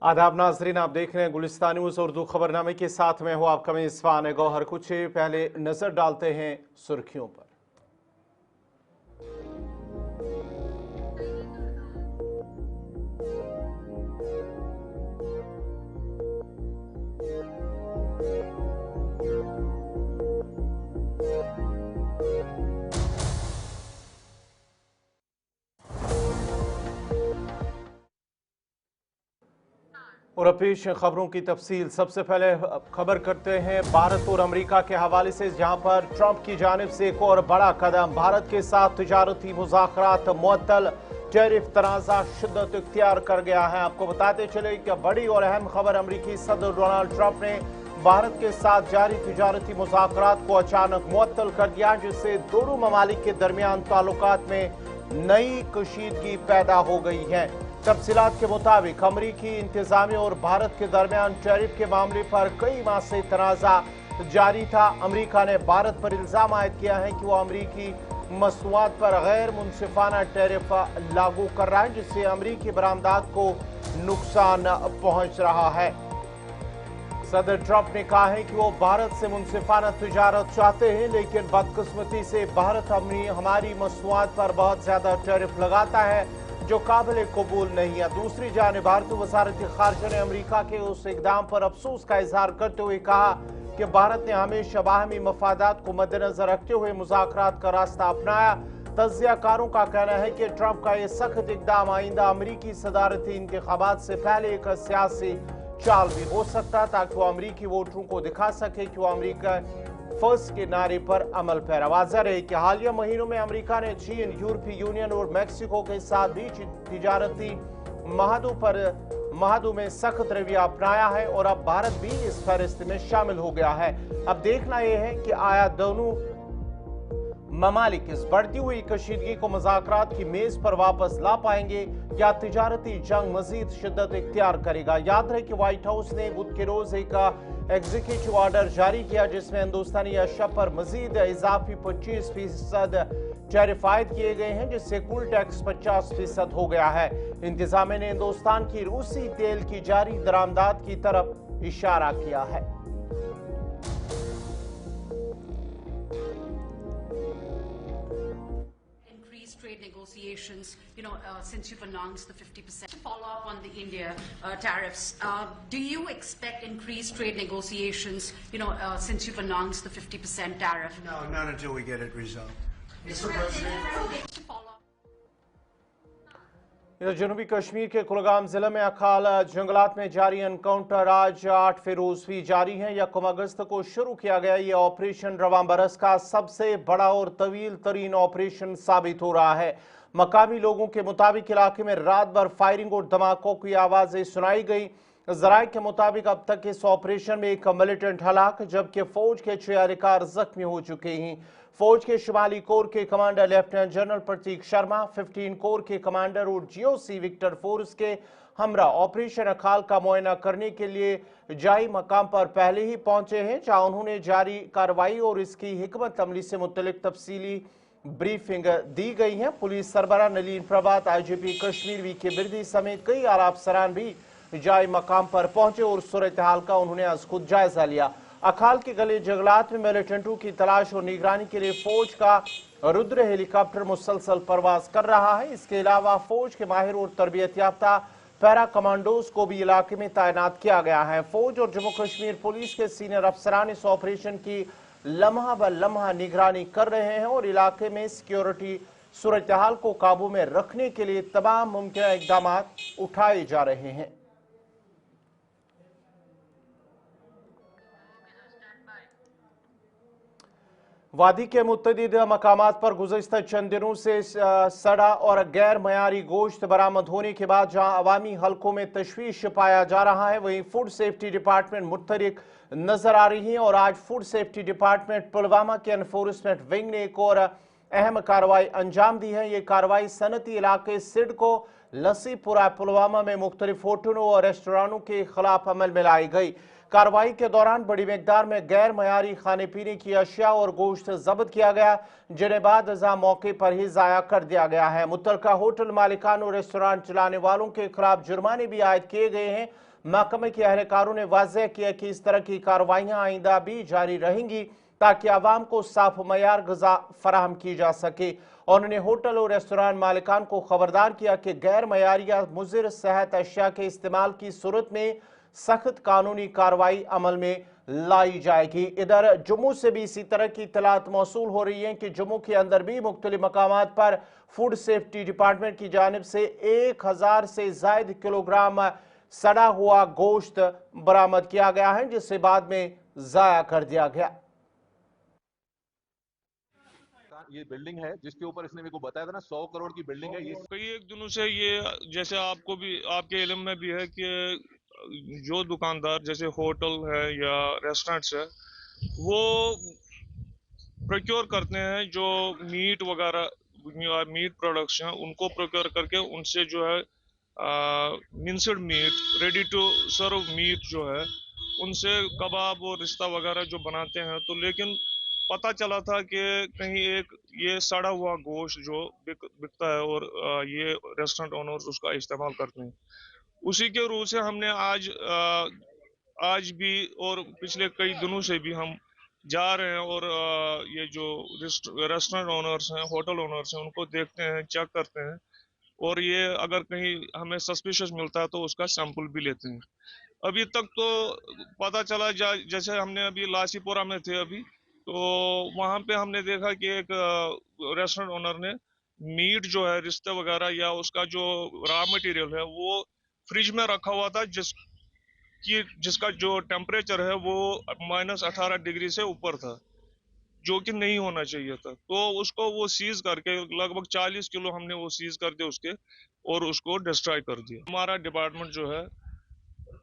आदाब नाजरीन, आप देख रहे हैं गुलिस्तान न्यूज़ उर्दू खबरनामे के साथ में हूँ आपका मेज़बान गौहर। कुछ पहले नजर डालते हैं सुर्खियों पर। और पेश खबरों की तफसील। सबसे पहले खबर करते हैं भारत और अमेरिका के हवाले से, जहां पर ट्रंप की जानिब से एक और बड़ा कदम। भारत के साथ तिजारती मुज़ाकरात मुअत्तल, टैरिफ तनाज़ा शिद्दत इख्तियार कर गया है। आपको बताते चले कि बड़ी और अहम खबर, अमेरिकी सदर डोनाल्ड ट्रंप ने भारत के साथ जारी तिजारती मुज़ाकरात को अचानक मुअत्तल कर दिया, जिससे दोनों ममालिक के दरमियान ताल्लुकात में नई कशीदगी पैदा हो गई है। तफसीलात के मुताबिक अमरीकी इंतजामिया और भारत के दरमियान टैरिफ के मामले पर कई माह से तनाज़ा जारी था। अमरीका ने भारत पर इल्ज़ाम आयद किया है कि वह अमरीकी मसनूआत पर गैर मुनसिफाना टैरिफ लागू कर रहा है, जिससे अमरीकी बरामदात को नुकसान पहुंच रहा है। सदर ट्रंप ने कहा है कि वो भारत से मुनसिफाना तिजारत चाहते हैं, लेकिन बदकिस्मती से भारत हमारी मसनूआत पर बहुत ज्यादा टैरिफ लगाता है, जो काबिल कबूल नहीं है। दूसरी जानिब भारतीय वज़ारत ख़ारिजा ने अमरीका के उस इक़दाम पर अफसोस का इजहार करते हुए कहा कि भारत ने हमेशा बाहमी मफादात को मद्देनजर रखते हुए मुज़ाकरात का रास्ता अपनाया। तज्ज़ियाकारों का कहना है कि ट्रंप का यह सख्त इक़दाम आइंदा अमरीकी सदारती इंतखाबात से पहले एक सियासी चाल भी हो सकता, ताकि वो अमरीकी वोटरों को दिखा सके कि वो अमरीका फर्स्ट के नारे पर अमल पैरा। वाज़ह रहे कि हालिया महीनों में अमेरिका ने चीन, यूरोपीय यूनियन और मैक्सिको के साथ भी तिजारती महादों में सख्त रवैया अपनाया है और अब भारत भी इस फहरिस्त में शामिल हो गया है। अब देखना यह है कि आया दोनों ममालिक इस बढ़ती हुई कशीदगी को मुज़ाकरात की मेज पर वापस ला पाएंगे या तिजारती जंग मजीद शिद्दत इख्तियार करेगा। याद रहे कि व्हाइट हाउस ने बुध के रोज एक एग्जीक्यूटिव ऑर्डर जारी किया, जिसमें हिंदुस्तानी अशिया पर मजीद इजाफी 25% टैरिफ आयद किए गए हैं, जिससे कुल टैक्स 50% हो गया है। इंतजामिया ने हिंदुस्तान की रूसी तेल की जारी दरामदात की तरफ इशारा किया है। Trade negotiations, since you've announced the 50%. Follow up on the India tariffs. Do you expect increased trade negotiations, since you've announced the 50% tariff? No, not until we get it resolved. Mr. President. इधर जनूबी कश्मीर के कुलगाम जिले में Akhal जंगलात में जारी encounter आज 8 रोज भी जारी है। 1 अगस्त को शुरू किया गया ये ऑपरेशन रवां बरस का सबसे बड़ा और तवील तरीन ऑपरेशन साबित हो रहा है। मकामी लोगों के मुताबिक इलाके में रात भर फायरिंग और धमाकों की आवाजें सुनाई गई। जराये के मुताबिक अब तक इस ऑपरेशन में 1 मिलिटेंट हलाक, जबकि फौज के 6 अधिकारी जख्मी हो चुके हैं। फौज के शुमाली कोर के कमांडर लेफ्टिनेंट जनरल प्रतीक शर्मा, 15 कोर के कमांडर और जीओसी विक्टर फोर्स के हमरा ऑपरेशन अखाल का मुआयना करने के लिए जाई मकाम पर पहले ही पहुंचे हैं, जहां उन्होंने जारी कार्रवाई और इसकी हिकमत अमली से मुतल्लिक तफसीली ब्रीफिंग दी गई है। पुलिस सरबराह Nalin Prabhat, IGP Kashmir V K Birdi समेत कई आला अफसरान भी जाई मकाम पर पहुंचे और सूरत हाल का उन्होंने आज खुद जायजा लिया। अखाल के गले जंगलात में मिलिटेंटों की तलाश और निगरानी के लिए फौज का रुद्र हेलीकॉप्टर मुसलसल परवाज कर रहा है। इसके अलावा फौज के माहिर और तरबियत याफ्ता पैरा कमांडोज को भी इलाके में तैनात किया गया है। फौज और जम्मू कश्मीर पुलिस के सीनियर अफसरान इस ऑपरेशन की लम्हा ब लम्हा निगरानी कर रहे हैं और इलाके में सिक्योरिटी सूरत हाल को काबू में रखने के लिए तमाम मुमकिन इकदाम उठाए जा रहे हैं। वादी के मुतअद्दिद मकामात पर गुज़श्ता चंद दिनों से सड़ा और गैर मयारी गोश्त बरामद होने के बाद जहां अवामी हलकों में तशवीश पाया जा रहा है, वहीं फूड सेफ्टी डिपार्टमेंट मुतहरिक नजर आ रही है। और आज फूड सेफ्टी डिपार्टमेंट पुलवामा के एनफोर्समेंट विंग ने एक और अहम कार्रवाई अंजाम दी है। ये कार्रवाई सनती इलाके सिडको लसीपुरा पुलवामा में मुख्तलिफ होटलों और रेस्टोरेंटों के खिलाफ अमल में लाई गई। कार्रवाई के दौरान बड़ी मिकदार में गैर मयारी खाने पीने की अशिया और गोश्त जब्त किया गया, जिन्हें बाद अज़ा मौके पर ही ज़ाया कर दिया गया है। मुतल्लिका होटल मालिकान और रेस्टोरेंट चलाने वालों के खिलाफ जुर्माने भी आयद किए गए हैं। महकमे के अहलकारों ने वाज़ेह किया कि इस तरह की कार्रवाइयाँ आइंदा भी जारी रहेंगी ताकि आवाम को साफ मयार ग़िज़ा फराहम की जा सके। और उन्होंने होटल और रेस्टोरेंट मालिकान को खबरदार किया कि गैर मयारी या मुज़िर सेहत अशिया के इस्तेमाल की सूरत में सख्त कानूनी कार्रवाई अमल में लाई जाएगी। इधर जम्मू से भी इसी तरह की इतलात मौसूल हो रही हैं कि जम्मू के अंदर भी मुख्तलिफ मकामात पर फूड सेफ्टी डिपार्टमेंट की जानिब से 1000 से ज़ायद किलोग्राम सड़ा हुआ गोश्त बरामद किया गया है, जिसे बाद में ज़ाया कर दिया गया। ये बिल्डिंग है जिसके ऊपर इसने मेरे को बताया था ना 100 करोड़ की बिल्डिंग है ये। कई एक दिनों से ये, जैसे आपको भी आपके इल्म में भी है कि जो दुकानदार जैसे होटल है या रेस्टोरेंट्स है वो प्रोक्योर करते हैं जो मीट वगैरह मीट प्रोडक्ट्स हैं उनको प्रोक्योर करके उनसे जो है minced meat ready to serve meat जो है उनसे कबाब और रिश्ता वगैरह जो बनाते हैं। तो लेकिन पता चला था कि कहीं एक ये सड़ा हुआ गोश्त जो बिकता है और ये रेस्टोरेंट ओनर्स उसका इस्तेमाल करते हैं। उसी के रूप से हमने आज भी और पिछले कई दिनों से भी हम जा रहे हैं और ये जो रेस्टोरेंट ओनर्स हैं होटल ओनर्स हैं उनको देखते हैं, चेक करते हैं और ये अगर कहीं हमें सस्पिशियस मिलता है तो उसका सैंपल भी लेते हैं। अभी तक तो पता चला जैसे हमने अभी लासीपुरा में थे अभी, तो वहाँ पे हमने देखा कि एक रेस्टोरेंट ओनर ने मीट जो है रिश्ते वगैरह या उसका जो रॉ मटेरियल है वो फ्रिज में रखा हुआ था जिसका जो टेम्परेचर है वो -18 डिग्री से ऊपर था, जो कि नहीं होना चाहिए था। तो उसको वो सीज करके लगभग 40 किलो हमने वो सीज कर दिया उसके और उसको डिस्ट्रॉय कर दिया। हमारा डिपार्टमेंट जो है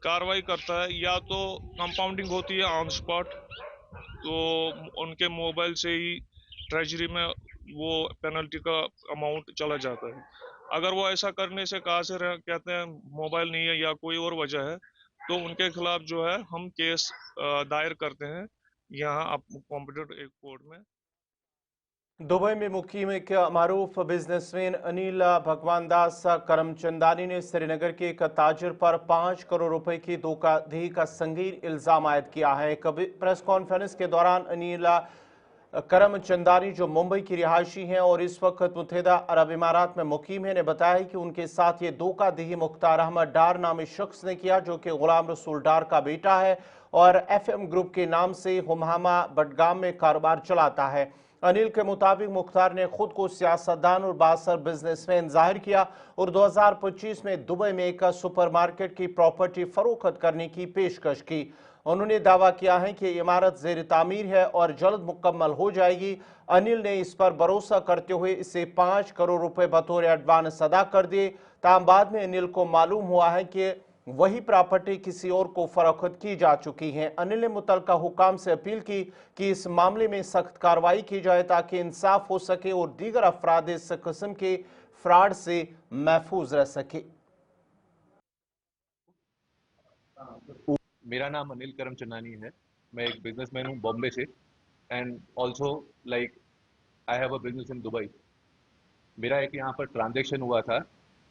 कार्रवाई करता है, या तो कंपाउंडिंग होती है ऑन स्पॉट, तो उनके मोबाइल से ही ट्रेजरी में वो पेनल्टी का अमाउंट चला जाता है। अगर वो ऐसा करने से कहा से कहते हैं मोबाइल नहीं है या कोई और वजह है तो उनके खिलाफ जो है हम केस दायर करते हैं यहाँ कॉम्पिटेंट एक कोर्ट में। दुबई में मुकीम एक मारूफ बिजनेसमैन अनिल भगवान दास करमचंदानी ने श्रीनगर के एक ताजिर पर 5 करोड़ रुपए की धोखाधड़ी का संगीन इल्जाम आयद किया है। एक प्रेस कॉन्फ्रेंस के दौरान अनिल करमचंदानी, जो मुंबई की रिहायशी हैं और इस वक्त मुत्तहिदा अरब इमारात में मुकीम है, ने बताया कि उनके साथ ये धोखाधड़ी मुख्तार अहमद डार नामी शख्स ने किया, जो कि गुलाम रसूल डार का बेटा है और FM ग्रुप के नाम से हुमहामा बडगाम में कारोबार चलाता है। अनिल के मुताबिक मुख्तार ने खुद को सियासतदान और बासर बिजनेसमैन जाहिर किया और 2025 में दुबई में एक सुपरमार्केट की प्रॉपर्टी फरोख्त करने की पेशकश की। उन्होंने दावा किया है कि इमारत ज़ेर तामीर है और जल्द मुकम्मल हो जाएगी। अनिल ने इस पर भरोसा करते हुए इसे 5 करोड़ रुपए बतौर एडवांस अदा कर दिए। ताहम बाद में अनिल को मालूम हुआ है कि वही प्रॉपर्टी किसी और को फरोख्त की जा चुकी है। अनिल ने मुतल्लिका हुकाम से अपील की कि इस मामले में सख्त कार्रवाई की जाए ताकि इंसाफ हो सके और दीगर अफराद इस किस्म के फ्रॉड से महफूज रह सके। मेरा नाम अनिल करमचंदानी है, मैं एक बिजनेसमैन हूँ बॉम्बे से and also like I have a business in Dubai. मेरा एक यहाँ पर ट्रांजैक्शन हुआ था,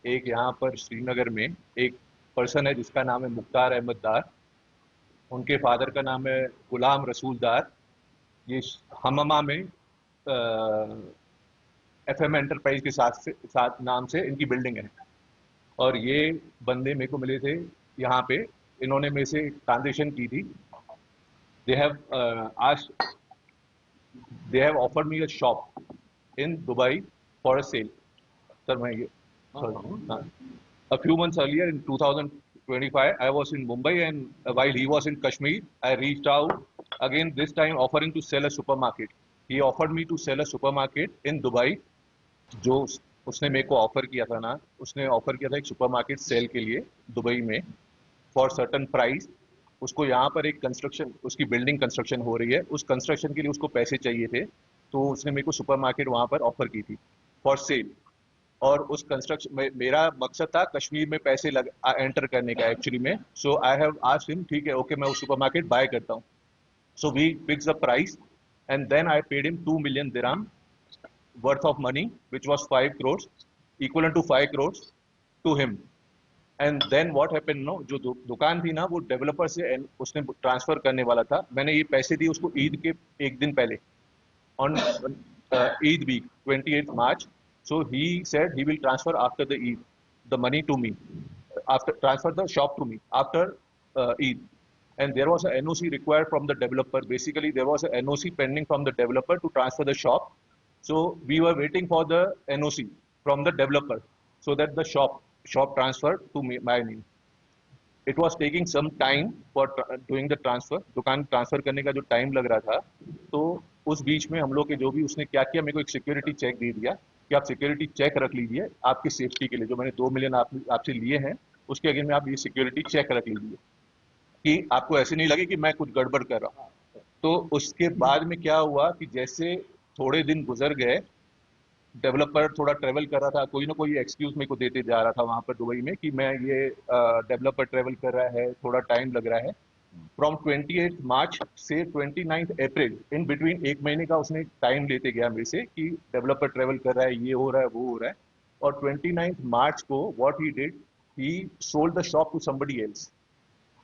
एक यहाँ पर श्रीनगर में एक पर्सन है जिसका नाम है मुख्तार अहमद डार, उनके फादर का नाम है गुलाम रसूल डार। ये हमामा में FM एंटरप्राइज के साथ नाम से इनकी बिल्डिंग है और ये बंदे मेरे को मिले थे यहाँ पे, इन्होंने मेरे से ट्रांजेक्शन की थी। They have offered me a shop in Dubai for a sale. Sir मैं ये a few months earlier in 2025 I was in Mumbai and while he was in Kashmir I reached out again, this time offering to sell a supermarket. He offered me to sell a supermarket in Dubai. जो उसने मेरे को offer किया था ना, उसने offer किया था एक सुपरमार्केट सेल के लिए दुबई में फॉर सर्टन प्राइस। उसको यहाँ पर एक कंस्ट्रक्शन, उसकी बिल्डिंग कंस्ट्रक्शन हो रही है, उस कंस्ट्रक्शन के लिए उसको पैसे चाहिए थे, तो उसने मेरे को सुपरमार्केट वहाँ पर ऑफर की थी फॉर सेल। और उस कंस्ट्रक्शन में मेरा मकसद था कश्मीर में पैसे एंटर करने का एक्चुअली में। So I have asked him, ठीक है ओके मैं उस सुपरमार्केट बाय करता हूँ। So we fix the price and then I paid him 2 million dirham worth of money which was 5 crores equivalent to 5 crores to him. And then what happened no, जो दुकान थी ना वो developer से उसने transfer करने वाला था. मैंने ये पैसे दिए उसको ईद के एक दिन पहले, on Eid week, 28th March. So he said he will transfer after the Eid, the money to me, transfer the shop to me after Eid. And there was a NOC required from the developer. Basically, there was a NOC pending from the developer to transfer the shop. So we were waiting for the NOC from the developer so that the shop transferred to me, my name. It was taking some time for doing the transfer. दुकान transfer करने का जो time लग रहा था, तो उस बीच में हम लोग के जो भी उसने क्या किया, मेरे को एक सिक्योरिटी चेक दे दिया कि आप सिक्योरिटी चेक रख लीजिए आपकी सेफ्टी के लिए. जो मैंने 2 मिलियन आपसे लिए हैं उसके अगेंस्ट में आप ये सिक्योरिटी चेक रख लीजिए कि आपको ऐसे नहीं लगे कि मैं कुछ गड़बड़ कर रहा हूँ. तो उसके बाद में क्या हुआ कि जैसे थोड़े दिन गुजर गए, डेवलपर थोड़ा ट्रेवल कर रहा था, कोई ना कोई एक्सक्यूज मेरे को देते जा रहा था वहां पर दुबई में कि मैं ये डेवलपर ट्रेवल कर रहा है, थोड़ा टाइम लग रहा है. फ्रॉम 28 मार्च से 29 अप्रैल इन बिटवीन, एक महीने का उसने टाइम लेते गया मेरे से कि डेवलपर ट्रेवल कर रहा है, ये हो रहा है, वो हो रहा है. और 29 मार्च को what he did, he sold the shop to somebody else.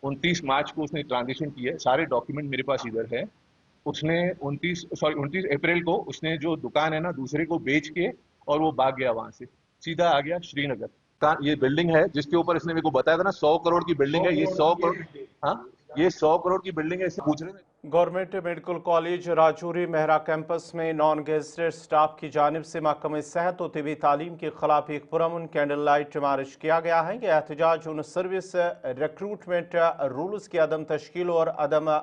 29 मार्च को उसने ट्रांजेक्शन किया है, सारे डॉक्यूमेंट मेरे पास इधर है. उसने 29 अप्रैल को उसने जो दुकान है ना दूसरे को बेच के और वो भाग गया, वहां से सीधा आ गया श्रीनगर. ये बिल्डिंग है जिसके ऊपर इसने मेरे को बताया था ना 100 करोड़ की बिल्डिंग है, ये 100 करोड़, हाँ ये 100 करोड़ की बिल्डिंग है. इससे पूछ रहे हैं government medical college Rajouri Mehra campus में नॉन गेजेटेड स्टाफ की जानिब से महकमे सेहत और तिबी तालीम के खिलाफ एक पुरअमन कैंडल लाइट मार्च किया गया है. यह एहतजाज उन सर्विस रिक्रूटमेंट रूल्स की अदम तश्कील और अदम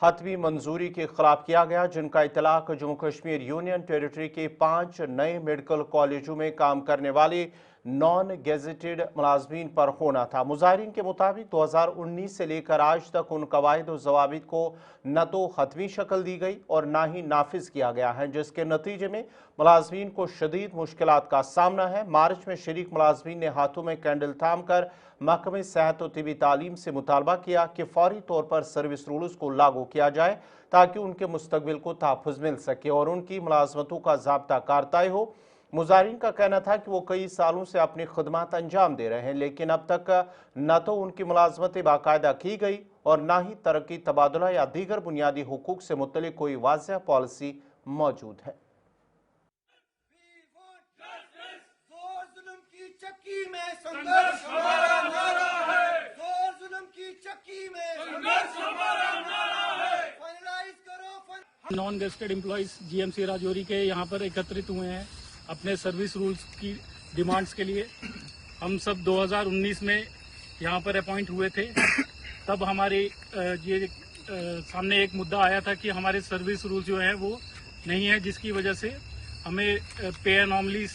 हतमी मंजूरी के खिलाफ किया गया, जिनका इतलाक जम्मू कश्मीर यूनियन टेरिटरी के 5 नए मेडिकल कॉलेजों में काम करने वाले नॉन गेजेटेड मुलाजमीन पर होना था. मुजाहिरीन के मुताबिक 2019 से लेकर आज तक उन कवायद और जवाबित को न तो हतमी शक्ल दी गई और ना ही नाफिज किया गया है, जिसके नतीजे में मुलाजमीन को शदीद मुश्किलात का सामना है. मार्च में शरीक मुलाजमीन ने हाथों में कैंडल थाम कर महकमे सेहत और तिबी तालीम से मुतालबा किया कि फौरी तौर पर सर्विस रूल्स को लागू किया जाए ताकि उनके मुस्तकबिल को तहफ़्फ़ुज़ मिल सके और उनकी मुलाजमतों का ज़ाब्ता कार तय हो. मुजाहिरीन का कहना था कि वो कई सालों से अपनी खदमात अंजाम दे रहे हैं, लेकिन अब तक न तो उनकी मुलाजमतें बाकायदा की गई और ना ही तरक्की, तबादला या दीगर बुनियादी हुकूक से मुतल्लिक कोई वाज़ेह पॉलिसी मौजूद है. Non gazetted employees GMC Rajouri के यहाँ पर एकत्रित हुए हैं अपने सर्विस रूल्स की डिमांड्स के लिए. हम सब 2019 में यहाँ पर अपॉइंट हुए थे. तब हमारे ये सामने एक मुद्दा आया था कि हमारे सर्विस रूल्स जो हैं वो नहीं है, जिसकी वजह से हमें पे एनॉमलीज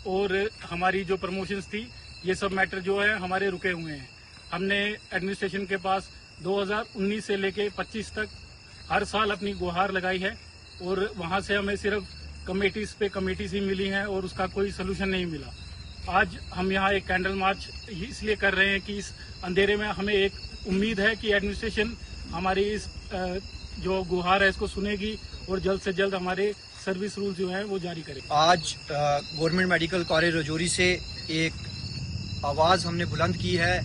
और हमारी जो प्रमोशंस थी ये सब मैटर जो है हमारे रुके हुए हैं. हमने एडमिनिस्ट्रेशन के पास 2019 से लेके 25 तक हर साल अपनी गुहार लगाई है और वहाँ से हमें सिर्फ कमेटीज पे कमेटीज ही मिली हैं और उसका कोई सलूशन नहीं मिला. आज हम यहाँ एक कैंडल मार्च इसलिए कर रहे हैं कि इस अंधेरे में हमें एक उम्मीद है कि एडमिनिस्ट्रेशन हमारी इस जो गुहार है इसको सुनेगी और जल्द से जल्द हमारे सर्विस रूल जो हैं वो जारी करेगी. आज गवर्नमेंट मेडिकल कॉलेज राजौरी से एक आवाज़ हमने बुलंद की है.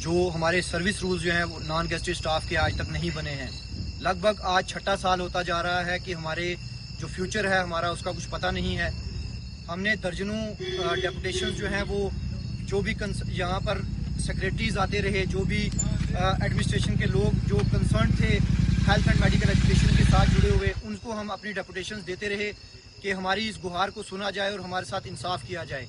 जो हमारे सर्विस रूल्स जो हैं वो नॉन गेस्टेड स्टाफ के आज तक नहीं बने हैं. लगभग आज 6ठा साल होता जा रहा है कि हमारे जो फ्यूचर है हमारा उसका कुछ पता नहीं है. हमने दर्जनों डेपुटेशंस जो हैं वो जो भी यहाँ पर सेक्रेटरीज आते रहे, जो भी एडमिनिस्ट्रेशन के लोग जो कंसर्न थे हेल्थ एंड मेडिकल एजुकेशन के साथ जुड़े हुए, उनको हम अपनी डेपुटेशंस देते रहे कि हमारी इस गुहार को सुना जाए और हमारे साथ इंसाफ किया जाए.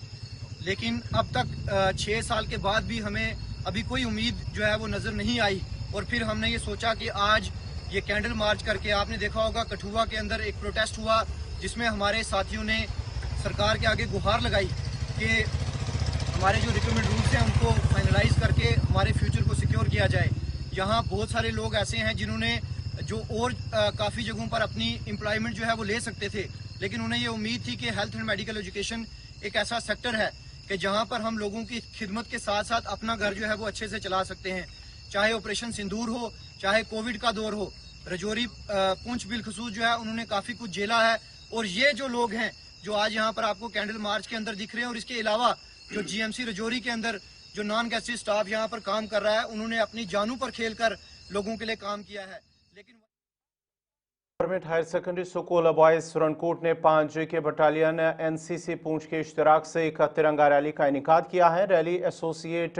लेकिन अब तक 6 साल के बाद भी हमें अभी कोई उम्मीद जो है वो नज़र नहीं आई. और फिर हमने ये सोचा कि आज ये कैंडल मार्च करके, आपने देखा होगा कठुआ के अंदर एक प्रोटेस्ट हुआ जिसमें हमारे साथियों ने सरकार के आगे गुहार लगाई कि हमारे जो रिक्रूटमेंट रूल्स हैं उनको फाइनलाइज करके हमारे फ्यूचर को सिक्योर किया जाए. यहाँ बहुत सारे लोग ऐसे हैं जिन्होंने जो और काफ़ी जगहों पर अपनी एम्प्लॉयमेंट जो है वो ले सकते थे, लेकिन उन्हें ये उम्मीद थी कि हेल्थ एंड मेडिकल एजुकेशन एक ऐसा सेक्टर है कि जहाँ पर हम लोगों की खिदमत के साथ साथ अपना घर जो है वो अच्छे से चला सकते हैं. चाहे ऑपरेशन सिंदूर हो, चाहे कोविड का दौर हो, राजौरी पूंछ बिलखसूस जो है उन्होंने काफ़ी कुछ झेला है. और ये जो लोग हैं जो आज यहाँ पर आपको कैंडल मार्च के अंदर दिख रहे हैं, और इसके अलावा जो जीएमसी राजौरी के अंदर जो नॉन गेस्टेड स्टाफ यहाँ पर काम कर रहा है, उन्होंने अपनी जानों पर खेलकर लोगों के लिए काम किया है। लेकिन government higher secondary school boys Surankote ने 5 के बटालियन एनसीसी पूंछ के इश्तराक से एक तिरंगा रैली का इनेकाद किया है। रैली एसोसिएट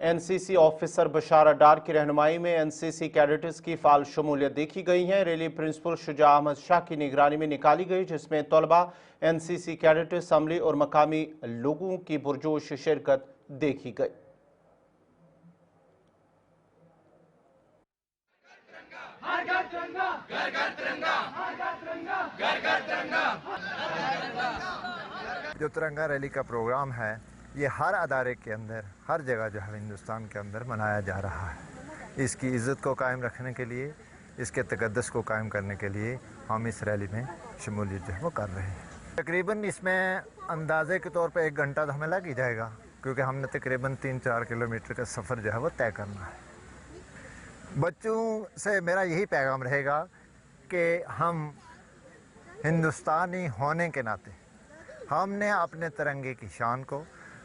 एनसीसी ऑफिसर बशारा डार की रहनुमाई में एनसीसी कैडेट्स की फाल शमूलियत देखी गई है। रैली प्रिंसिपल शुजा अहमद शाह की निगरानी में निकाली गई, जिसमें तलबा, एनसीसी कैडेट, असम्बली और मकामी लोगों की पुरजोश शिरकत देखी गई। जो तिरंगा रैली का प्रोग्राम है, ये हर अदारे के अंदर, हर जगह जो है हिंदुस्तान के अंदर मनाया जा रहा है। इसकी इज़्ज़त को कायम रखने के लिए, इसके तक़द्दुस को कायम करने के लिए हम इस रैली में शमूलियत जो है वो कर रहे हैं। तकरीबन इसमें अंदाजे के तौर पे 1 घंटा तो हमें लग ही जाएगा, क्योंकि हमने तकरीबन 3-4 किलोमीटर का सफ़र जो है वो तय करना है। बच्चों से मेरा यही पैगाम रहेगा कि हम हिंदुस्तानी होने के नाते हमने अपने तिरंगे की शान को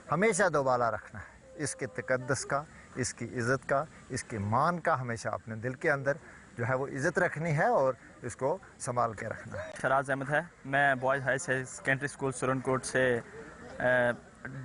हमेशा दोबाला रखना है। इसके तक़द्दुस का, इसकी इज़्ज़त का, इसकी मान का हमेशा अपने दिल के अंदर जो है वो इज़्ज़त रखनी है और इसको संभाल के रखना है। शराज अहमद है, मैं boys higher secondary school Surankote से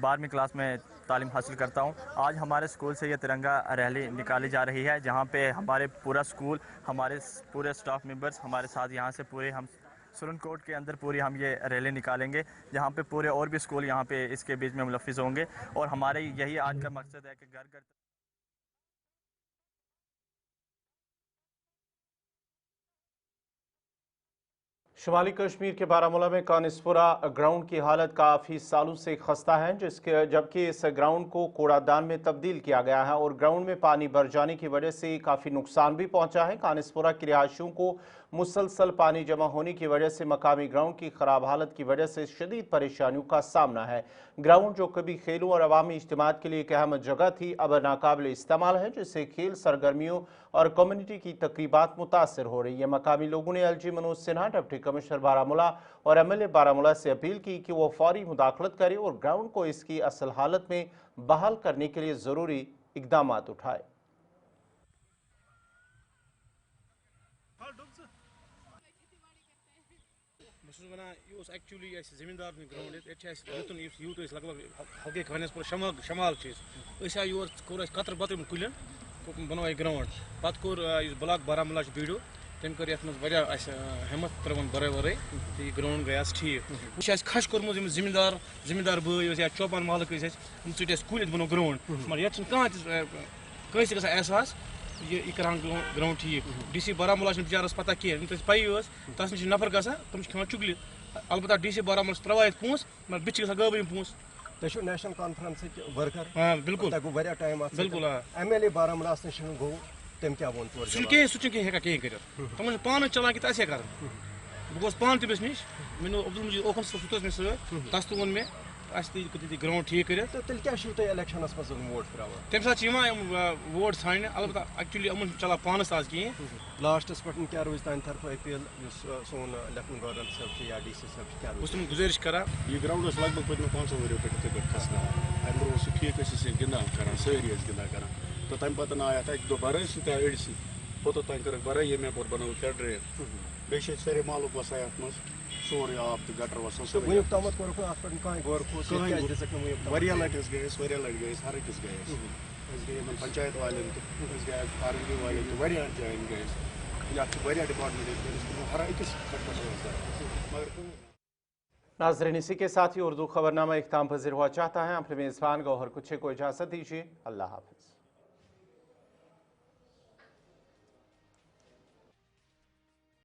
12वीं क्लास में तालीम हासिल करता हूँ। आज हमारे स्कूल से ये तिरंगा रैली निकाली जा रही है, जहाँ पे हमारे पूरा स्कूल, हमारे पूरे स्टाफ मेंबर्स हमारे साथ यहाँ से पूरे हम सुरनकोट के अंदर पूरी हम ये रैली निकालेंगे, जहाँ पे पूरे और भी स्कूल यहाँ पे इसके बीच में मुलफ़िज़ होंगे। और हमारे यही आज का मकसद है कि घर घर शुमाली कश्मीर के बारामूला में कानिस्पुरा ग्राउंड की हालत काफ़ी सालों से खस्ता है, जबकि इस ग्राउंड को कूड़ादान में तब्दील किया गया है और ग्राउंड में पानी भर जाने की वजह से काफ़ी नुकसान भी पहुंचा है। कानिस्पुरा के रिहायशियों को मुसलसल पानी जमा होने की वजह से मकामी ग्राउंड की खराब हालत की वजह से शदीद परेशानियों का सामना है। ग्राउंड जो कभी खेलों और अवामी इज्तिमात के लिए एक अहम जगह थी, अब नाकाबिल इस्तेमाल है, जिससे खेल सरगर्मियों और कम्युनिटी की तकरीबात मुतासर हो रही है। मकामी लोगों ने LG Manoj Sinha, deputy commissioner Baramulla और MLA बारामूला से अपील की कि वो फौरी मुदाखलत करे और ग्राउंड को इसकी असल हालत में बहाल करने के लिए ज़रूरी इकदाम उठाए। एक्चुअली जमींदार ग्राउंड युतन यूत लगभग हल्के खाने शमाल आए योर कोर कतर बतर कुलन बनवाई ग्राउंड पत् कोर ब्लॉक बारामूला वीडियो तम कर हिम्मत त्रवन बर वर तो ग्राउंड गया ठीक वह खश कोर्मुत जमींदार बय या चौपान मालक हम ट कुल बनो ग्राउंड मगर ये कंस ग एहसास ये कर ग्राउंड ठीक DC बारामूला बिचारस पता कह पी तस नश नफर ग तम खान चुगल अलबत्ता DC बारामूला त्रवा पोस मगर बिच ग गब पोस नेशनल कॉन्फ्रेंस वर्कर हाँ बिल्कुल टाइम बिल्कुल MLA बारामूला नश गो तम क्या वो सह कहीं कर तम पान चलान कि तस कर बह गोस पान तमिस नश मे अब्दुल मजीद ओखन सो मे सस तो वो मे ग्राउंड ठीक कर इलेक्शनस मज वोट तम सात वोट सान अलबत्ता एक्चुअली अमन चला पानस आज कहें लास्टस पे क्या रोज तुम तरफ अपील सोन लेफ्टिनेंट गवर्नर साहब या DC साहब क्या बस तुम गुजारिश करा यह ग्राउंड लगभग पत्म 5 वर्यों पे खसना अम ब्रो ठीक गिंदान कर सारी गिंदा कर तो तम पन आया एक दो बर अड़सी पोत तम कर बर ये मे पोर बनो क्या ड्रेन बे सारे मालूक वसा अत मज सोरे आब तो गटर वसान लट गए हर अकिस गए पंचायत वाले गए RMD वाले जान गए डिपार्टमेंट हर अकिस मगर नाज़रीन, इसी के साथ ही उर्दू खबरनामा इख्तिताम पज़ीर हुआ चाहता है। अपने मेज़बान गौहर कुछे को इजाज़त दीजिए। अल्लाह हाफ़िज़।